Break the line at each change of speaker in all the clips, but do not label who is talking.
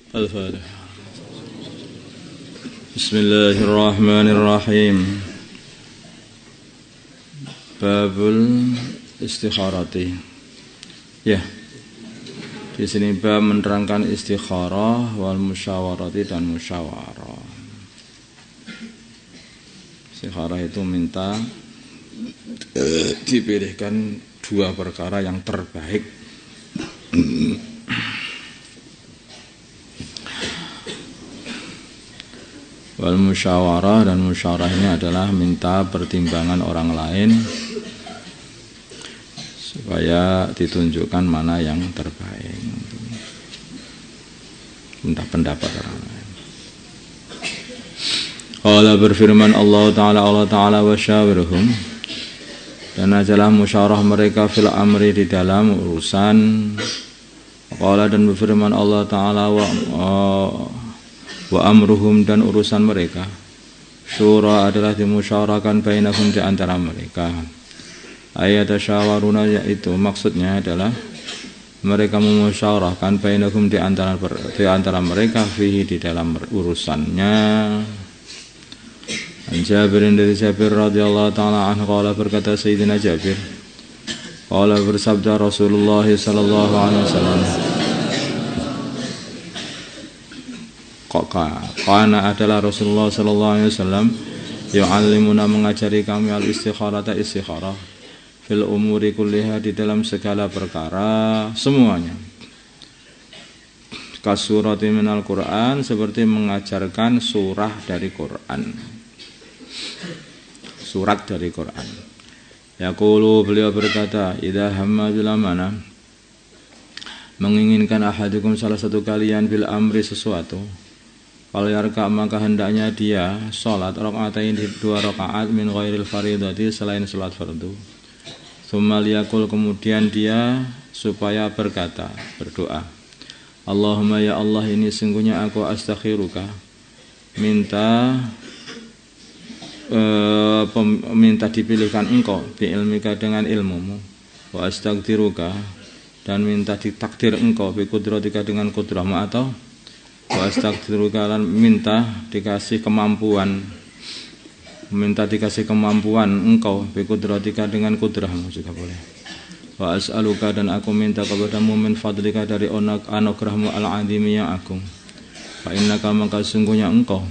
Al-Fatihah. Bismillahirrahmanirrahim. Babul istikharati. Ya. Di sini bab menerangkan istikharah wal musyawarati dan musyawarah. Istikharah itu minta dipilihkan dua perkara yang terbaik. Wal musyawarah, dan musyawarah ini adalah minta pertimbangan orang lain supaya ditunjukkan mana yang terbaik. Minta pendapat orang lain. Qala berfirman Allah Ta'ala wa syawirhum, dan ajalah musyawarah mereka fil amri di dalam urusan. Qala, dan berfirman Allah Ta'ala wa amruhum, dan urusan mereka syura adalah dimusyawarahkan bainahum di antara mereka. Ayat syawaruna, yaitu maksudnya adalah mereka memusyawarahkan bainahum di antara mereka fihi, di dalam urusannya. An Jabirin, dari Jabir radhiyallahu ta'ala anhu, qala, berkata Sayyidina Jabir, qala, bersabda Rasulullah sallallahu alaihi wasallam, kana adalah Rasulullah sallallahu alaihi wasallam yu'allimuna, mengajari kami al-istikharata, istikharah fil umuri kulliha, di dalam segala perkara semuanya. Kasurati minal Qur'an, seperti mengajarkan surah dari Quran, surat dari Quran. Yaqulu, beliau berkata, idza hamma bil amana, menginginkan ahadukum, salah satu kalian, bil amri, sesuatu, kalau yarka, maka hendaknya dia sholat rakaatain, dua rakaat, min ghairil faridati, selain sholat fardu. Tsumma liyaqul, kemudian dia supaya berkata, berdoa, Allahumma, ya Allah, ini sungguhnya aku astakhiruka, minta dipilihkan engkau, bi ilmika, dengan ilmumu, wa astaqdiruka, dan minta ditakdir engkau, bi kudratika, dengan kudrahmu, atau wa astaqdiruka, dan minta dikasih kemampuan, engkau, bi kudratika, dengan kudrahmu juga boleh. Wa as'aluka, dan aku minta kepadamu, min fadlika, dari anugerahmu al-azimi, yang agung. Fa innaka, maka sungguhnya engkau,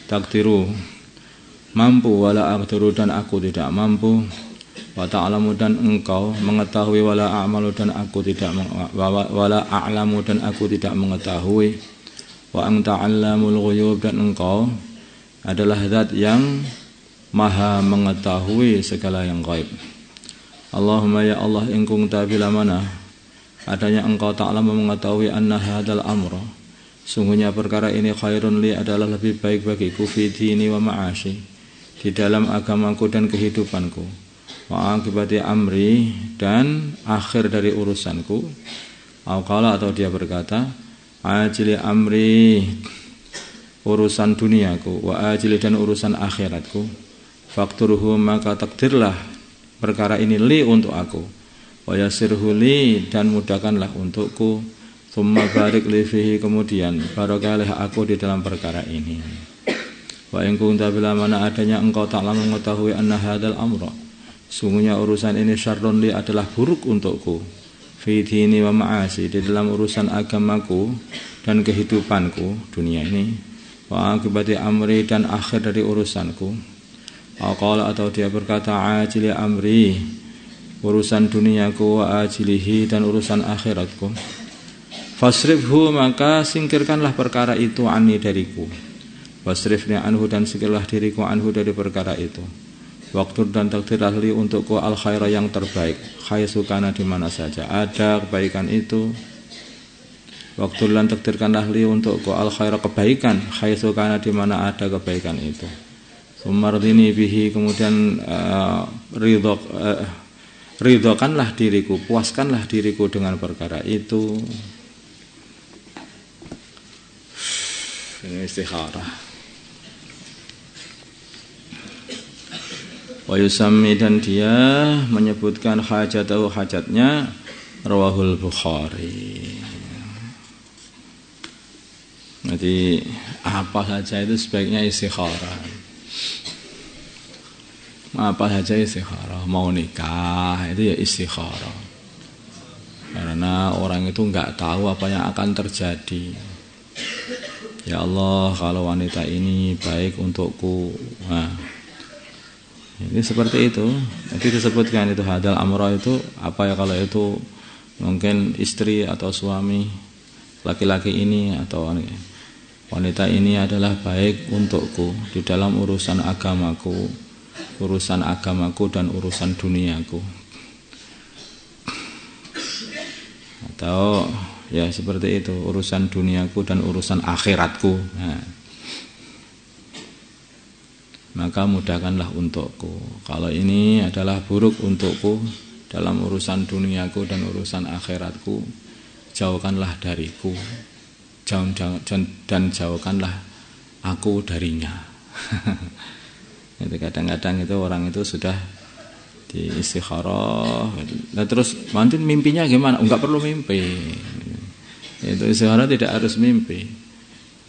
takdiru, mampu, wala aqdiru, dan aku tidak mampu, wa ta'lamu, dan engkau mengetahui, wala a'malu, dan aku tidak a'lamu, dan aku tidak mengetahui, wa anta 'allamul ghuyub, dan engkau adalah zat yang maha mengetahui segala yang gaib. Allahumma, ya Allah, in kunta bila mana adanya engkau ta'lamu, mengetahui, anna hadzal amra, sungguhnya perkara ini, khairun li, adalah lebih baik bagiku, fi dini wa ma'ashi, di dalam agamaku dan kehidupanku, wa akibati amri, dan akhir dari urusanku. Atau dia berkata, ajili amri, urusan duniaku, wa ajili, dan urusan akhiratku. Fakturhu, maka takdirlah perkara ini li, untuk aku, wa yasirhu li, dan mudahkanlah untukku. Tsumma barik li fihi, kemudian barakahlah aku di dalam perkara ini. Wa in kunta bila mana adanya engkau ta'lamu, mengetahui, anna hadzal amra, sungguhnya urusan ini, syarrun li, adalah buruk untukku, fi dini wa ma'asi, di dalam urusan agamaku dan kehidupanku dunia ini, wa akibati amri, dan akhir dari urusanku. Aqala, atau dia berkata, ajili amri, urusan duniaku, wa ajilihi, dan urusan akhiratku. Fasrifhu, maka singkirkanlah perkara itu, anni, dariku. Wasrifni anhu, dan singkirlah diriku, anhu, dari perkara itu. Waktu, dan takdirlah li, untukku, al khaira, yang terbaik, haitsu kana, di mana saja ada kebaikan itu. Waktu, dan takdirkanlah li, untukku, al khaira, kebaikan, haitsu kana, di mana ada kebaikan itu. Sumardini bihi, kemudian ridhokanlah diriku, puaskanlah diriku dengan perkara itu. Ini istikharah. Wa yusammi, dan dia menyebutkan hajatahu, hajatnya, rawahul Bukhari. Jadi apa saja itu sebaiknya istikharah. Apa saja istikharah. Mau nikah itu ya istikharah. Karena orang itu nggak tahu apa yang akan terjadi. Ya Allah, kalau wanita ini baik untukku. Nah, ini seperti itu. Jadi disebutkan itu hadal amro itu apa ya, kalau itu mungkin istri atau suami laki-laki ini atau wanita ini adalah baik untukku di dalam urusan agamaku dan urusan duniaku. Atau ya seperti itu, urusan duniaku dan urusan akhiratku. Nah, maka mudahkanlah untukku. Kalau ini adalah buruk untukku dalam urusan duniaku dan urusan akhiratku, jauhkanlah dariku, dan jauhkanlah aku darinya. Itu kadang-kadang itu orang itu sudah di istikharah, nah terus nanti mimpinya gimana? Enggak perlu mimpi. Itu istikharah tidak harus mimpi.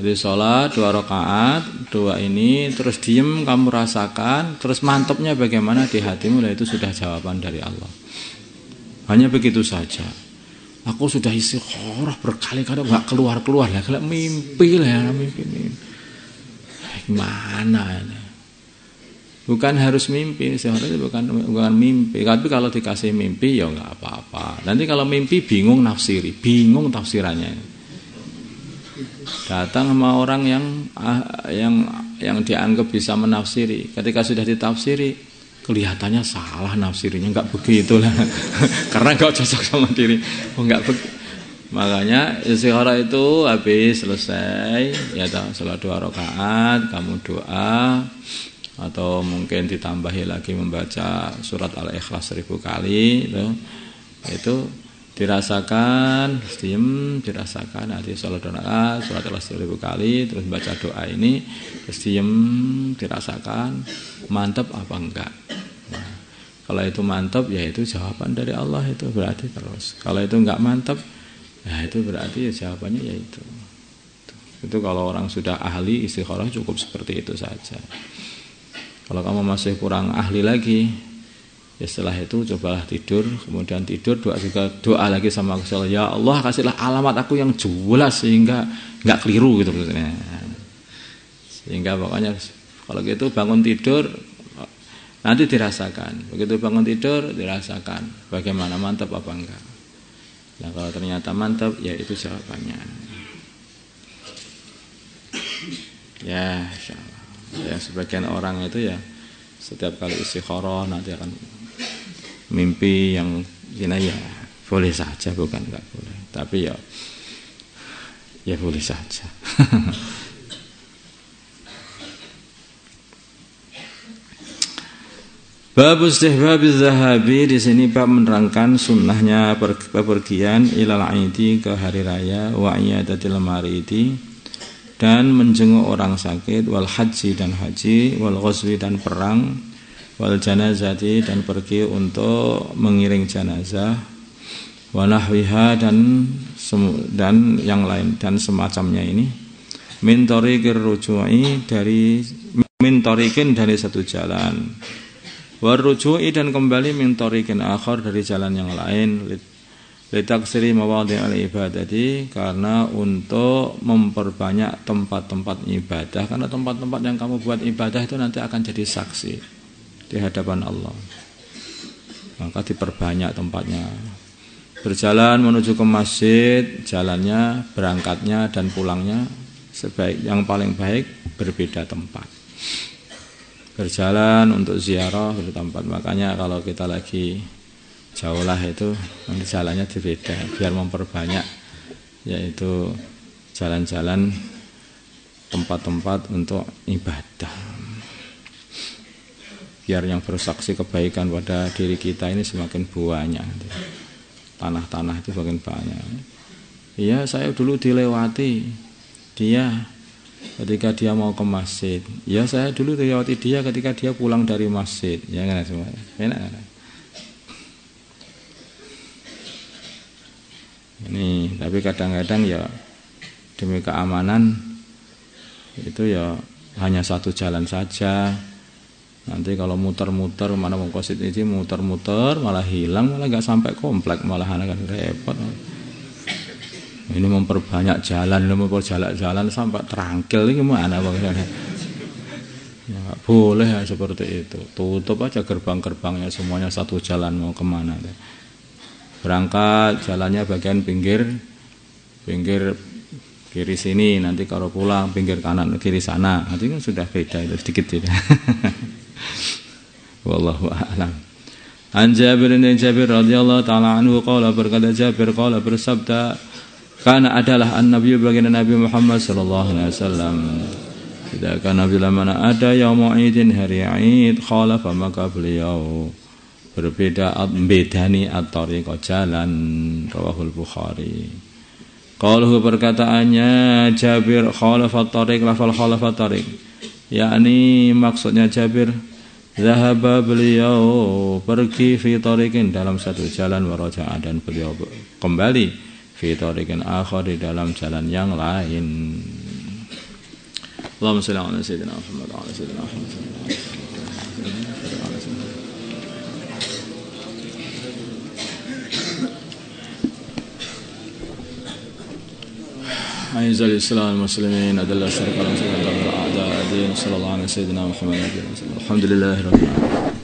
Jadi sholat 2 rakaat, 2 ini terus diem, kamu rasakan, terus mantapnya bagaimana di hatimu, lah itu sudah jawaban dari Allah. Hanya begitu saja. Aku sudah istikharah berkali-kali nggak keluar lah, kalau mimpi lah ya, mimpi. Gimana ini? Bukan harus mimpi, istikharah itu bukan mimpi. Tapi kalau dikasih mimpi ya nggak apa-apa. Nanti kalau mimpi bingung tafsirannya. Datang sama orang yang dianggap bisa menafsiri. Ketika sudah ditafsiri, kelihatannya salah nafsirinya, nggak begitu lah. Karena nggak cocok sama diri. Nggak begitu. Makanya istikharah itu habis selesai, ya sholat 2 rakaat, kamu doa, atau mungkin ditambahi lagi membaca surat Al-Ikhlas 1000 kali, itu dirasakan, dirasakan nanti sholat doa, surat Al-Ikhlas 1000 kali, terus baca doa ini, terus dirasakan mantap apa enggak. Nah, kalau itu mantap, ya itu jawaban dari Allah, itu berarti terus. Kalau itu enggak mantap, ya itu berarti ya jawabannya ya itu. Itu kalau orang sudah ahli istikharah cukup seperti itu saja. Kalau kamu masih kurang ahli lagi, ya setelah itu cobalah tidur, kemudian tidur doa lagi sama Allah, ya Allah kasihlah alamat aku yang jelas sehingga nggak keliru gitu. Sehingga pokoknya kalau gitu bangun tidur nanti dirasakan, begitu bangun tidur dirasakan bagaimana mantap apa enggak. Nah kalau ternyata mantap, ya itu jawabannya. Ya insyaallah. Ya sebagian orang itu ya setiap kali istikharah nanti akan mimpi yang gini, ya boleh saja, bukan enggak boleh, tapi ya boleh saja. Bab istihbab zahabi, di sini bab menerangkan sunnahnya bepergian ilal aidi, ke hari raya, wa iyadatil maridi, dan menjenguk orang sakit, wal haji dan haji, wal ghazwi dan perang, wal janazati dan pergi untuk mengiring jenazah, wa nahwiha dan yang lain dan semacamnya ini, min tariqir ruju'i, dari satu jalan, war ruju'i dan kembali min tariqin akhar, dari jalan yang lain, litaksiri mawadhi'al ibadati, karena untuk memperbanyak tempat-tempat ibadah, karena tempat-tempat yang kamu buat ibadah itu nanti akan jadi saksi di hadapan Allah. Maka diperbanyak tempatnya. Berjalan menuju ke masjid, jalannya, berangkatnya dan pulangnya yang paling baik berbeda tempat. Berjalan untuk ziarah bertempat. Makanya kalau kita lagi jauh lah itu nanti jalannya berbeda, biar memperbanyak, yaitu jalan-jalan tempat-tempat untuk ibadah, biar yang bersaksi kebaikan pada diri kita ini semakin banyak. Tanah-tanah itu semakin banyak. Iya, saya dulu dilewati dia ketika dia mau ke masjid. Ya, saya dulu dilewati dia ketika dia pulang dari masjid. Ya kan semua. Enak kan? Ini, tapi kadang-kadang ya demi keamanan itu ya hanya satu jalan saja. Nanti kalau muter-muter mana mau kosit ini muter-muter malah hilang, malah nggak sampai komplek, malah akan repot. Ini memperbanyak jalan, memperjalan sampai terangkil ini gimana bagaimana? Ya, boleh ya seperti itu. Tutup aja gerbang-gerbangnya semuanya satu jalan mau kemana? Berangkat jalannya bagian pinggir kiri sini, nanti kalau pulang pinggir kanan kiri sana, nanti kan sudah beda itu sedikit tidak. Wallahu a'lam. An Jabir radhiyallahu taala anhu qala berkata Jabir qala bersabda karena adalah an-nabi baginda Nabi Muhammad sallallahu alaihi wasallam tidak kana bila mana ada yaumul idin hari Id khalafa maka beliau berbeda bedani at-tariq jalan rawahul Bukhari. Qaluhu perkataannya Jabir khalafa at-tariq lafal khalafa at-tariq yakni maksudnya Jabir zahaba beliau pergi fi tariqin dalam satu jalan wa raja'a dan beliau kembali fi tariqin akhar di dalam jalan yang lain. Allahumma shalli ala sayyidina Muhammad wa ala sayyidina Muhammad. أعز الإسلام المسلمين أذل الشرك والمشركين والأعداء الدين صلى الله على سيدنا محمد الحمد لله رب العالمين.